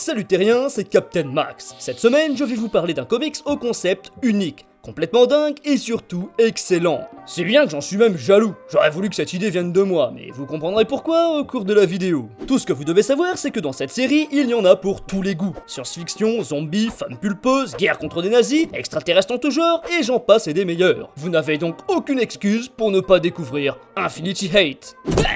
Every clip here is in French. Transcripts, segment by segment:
salut terriens, c'est Captain Max. Cette semaine, je vais vous parler d'un comics au concept unique, complètement dingue et surtout excellent. C'est bien que j'en suis même jaloux, j'aurais voulu que cette idée vienne de moi, mais vous comprendrez pourquoi au cours de la vidéo. Tout ce que vous devez savoir, c'est que dans cette série, il y en a pour tous les goûts. Science-fiction, zombies, femmes pulpeuses, guerre contre des nazis, extraterrestres en tout genre, et j'en passe et des meilleurs. Vous n'avez donc aucune excuse pour ne pas découvrir Infinity Hate. Bang!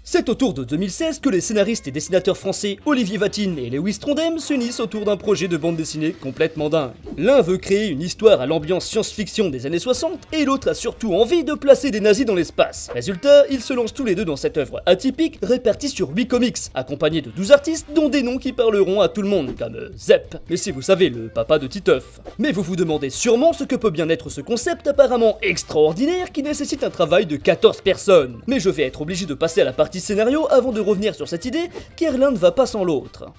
C'est autour de 2016 que les scénaristes et dessinateurs français Olivier Vatine et Lewis Trondheim s'unissent autour d'un projet de bande dessinée complètement dingue. L'un veut créer une histoire à l'ambiance science-fiction des années 60 et l'autre a surtout envie de placer des nazis dans l'espace. Résultat, ils se lancent tous les deux dans cette œuvre atypique répartie sur 8 comics, accompagnés de 12 artistes dont des noms qui parleront à tout le monde, comme Zep, mais si vous savez, le papa de Titeuf. Mais vous vous demandez sûrement ce que peut bien être ce concept apparemment extraordinaire qui nécessite un travail de 14 personnes. Mais je vais être obligé de passer à la partie scénario avant de revenir sur cette idée, car l'un ne va pas sans l'autre.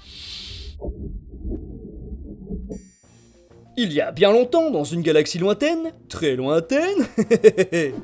Il y a bien longtemps, dans une galaxie lointaine, très lointaine,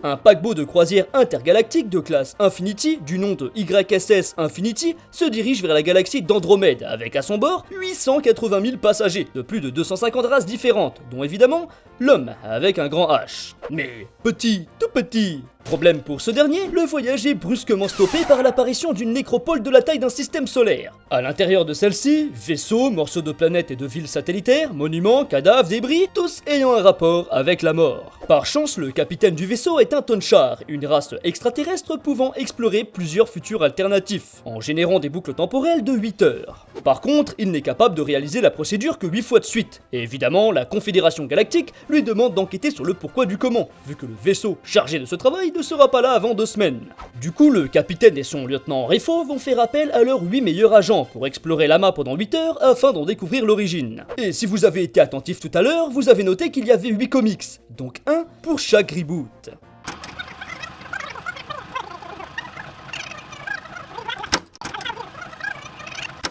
un paquebot de croisière intergalactique de classe Infinity, du nom de YSS Infinity, se dirige vers la galaxie d'Andromède, avec à son bord 880 000 passagers, de plus de 250 races différentes, dont évidemment, l'homme avec un grand H. Mais petit, tout petit. Problème pour ce dernier, le voyage est brusquement stoppé par l'apparition d'une nécropole de la taille d'un système solaire. À l'intérieur de celle-ci, vaisseaux, morceaux de planètes et de villes satellitaires, monuments, cadavres, débris, tous ayant un rapport avec la mort. Par chance, le capitaine du vaisseau est un Tonchar, une race extraterrestre pouvant explorer plusieurs futurs alternatifs, en générant des boucles temporelles de 8 heures. Par contre, il n'est capable de réaliser la procédure que 8 fois de suite, et évidemment, la Confédération Galactique lui demande d'enquêter sur le pourquoi du comment, vu que le vaisseau chargé de ce travail ne sera pas là avant 2 semaines. Du coup, le capitaine et son lieutenant Refo vont faire appel à leurs 8 meilleurs agents pour explorer l'amas pendant 8 heures afin d'en découvrir l'origine. Et si vous avez été attentif tout à l'heure, vous avez noté qu'il y avait 8 comics, donc un pour chaque reboot.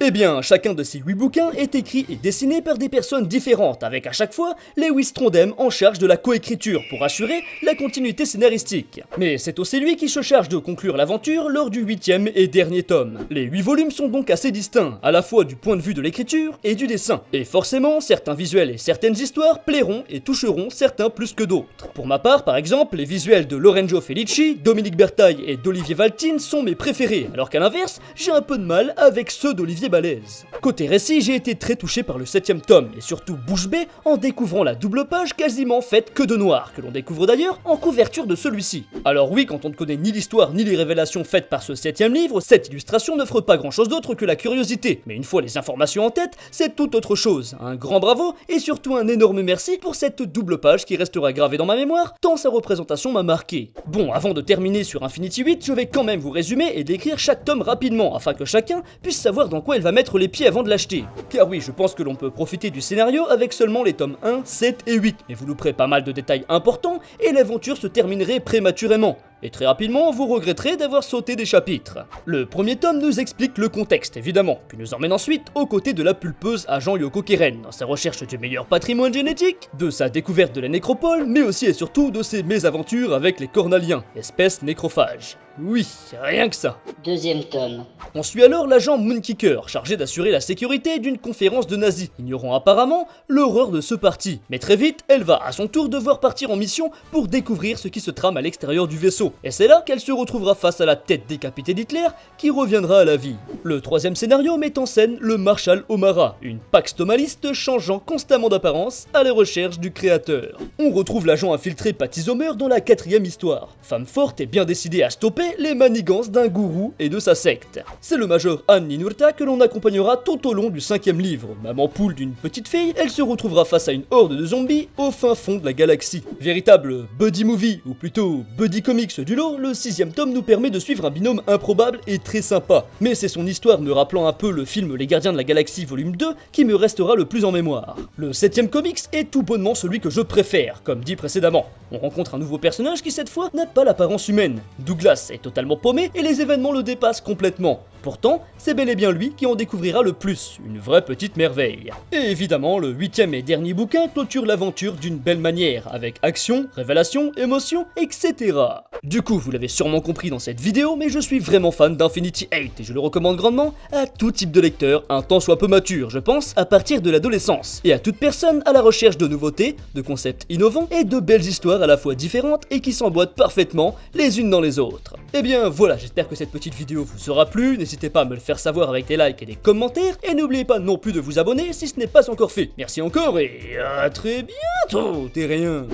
Eh bien, chacun de ces 8 bouquins est écrit et dessiné par des personnes différentes, avec à chaque fois Lewis Trondheim en charge de la coécriture pour assurer la continuité scénaristique. Mais c'est aussi lui qui se charge de conclure l'aventure lors du 8e et dernier tome. Les 8 volumes sont donc assez distincts, à la fois du point de vue de l'écriture et du dessin. Et forcément, certains visuels et certaines histoires plairont et toucheront certains plus que d'autres. Pour ma part, par exemple, les visuels de Lorenzo Felici, Dominique Bertaille et d'Olivier Valtine sont mes préférés, alors qu'à l'inverse, j'ai un peu de mal avec ceux d'Olivier Balèze. Côté récit, j'ai été très touché par le 7e tome, et surtout bouche bée en découvrant la double page quasiment faite que de noir, que l'on découvre d'ailleurs en couverture de celui-ci. Alors oui, quand on ne connaît ni l'histoire ni les révélations faites par ce 7e livre, cette illustration n'offre pas grand chose d'autre que la curiosité, mais une fois les informations en tête, c'est tout autre chose. Un grand bravo, et surtout un énorme merci pour cette double page qui restera gravée dans ma mémoire, tant sa représentation m'a marqué. Bon, avant de terminer sur Infinity 8, je vais quand même vous résumer et décrire chaque tome rapidement, afin que chacun puisse savoir dans quoi il va mettre les pieds avant de l'acheter. Car oui, je pense que l'on peut profiter du scénario avec seulement les tomes 1, 7 et 8, mais vous louperez pas mal de détails importants et l'aventure se terminerait prématurément. Et très rapidement, vous regretterez d'avoir sauté des chapitres. Le premier tome nous explique le contexte, évidemment, puis nous emmène ensuite aux côtés de la pulpeuse agent Yoko Keren, dans sa recherche du meilleur patrimoine génétique, de sa découverte de la nécropole, mais aussi et surtout de ses mésaventures avec les Cornaliens, espèce nécrophage. Oui, rien que ça. Deuxième tome. On suit alors l'agent Moonkicker, chargé d'assurer la sécurité d'une conférence de nazis, ignorant apparemment l'horreur de ce parti. Mais très vite, elle va à son tour devoir partir en mission pour découvrir ce qui se trame à l'extérieur du vaisseau. Et c'est là qu'elle se retrouvera face à la tête décapitée d'Hitler, qui reviendra à la vie. Le troisième scénario met en scène le Marshal O'Mara, une Pax Tomaliste changeant constamment d'apparence à la recherche du créateur. On retrouve l'agent infiltré Patty Zomer dans la 4e histoire, femme forte et bien décidée à stopper les manigances d'un gourou et de sa secte. C'est le major Anne Ninurta que l'on accompagnera tout au long du 5e livre. Maman poule d'une petite fille, elle se retrouvera face à une horde de zombies au fin fond de la galaxie. Véritable buddy movie, ou plutôt buddy comics du lot, le 6ème tome nous permet de suivre un binôme improbable et très sympa. Mais c'est son histoire me rappelant un peu le film Les Gardiens de la Galaxie volume 2 qui me restera le plus en mémoire. Le 7ème comics est tout bonnement celui que je préfère, comme dit précédemment. On rencontre un nouveau personnage qui cette fois n'a pas l'apparence humaine. Douglas est totalement paumé et les événements le dépassent complètement. Pourtant, c'est bel et bien lui qui en découvrira le plus, une vraie petite merveille. Et évidemment, le 8ème et dernier bouquin clôture l'aventure d'une belle manière, avec action, révélation, émotion, etc. Du coup, vous l'avez sûrement compris dans cette vidéo, mais je suis vraiment fan d'Infinity 8 et je le recommande grandement à tout type de lecteur, un tant soit peu mature, je pense, à partir de l'adolescence, et à toute personne à la recherche de nouveautés, de concepts innovants et de belles histoires à la fois différentes et qui s'emboîtent parfaitement les unes dans les autres. Et bien voilà, j'espère que cette petite vidéo vous aura plu, n'hésitez pas à me le faire savoir avec des likes et des commentaires, et n'oubliez pas non plus de vous abonner si ce n'est pas encore fait. Merci encore et à très bientôt, t'es rien.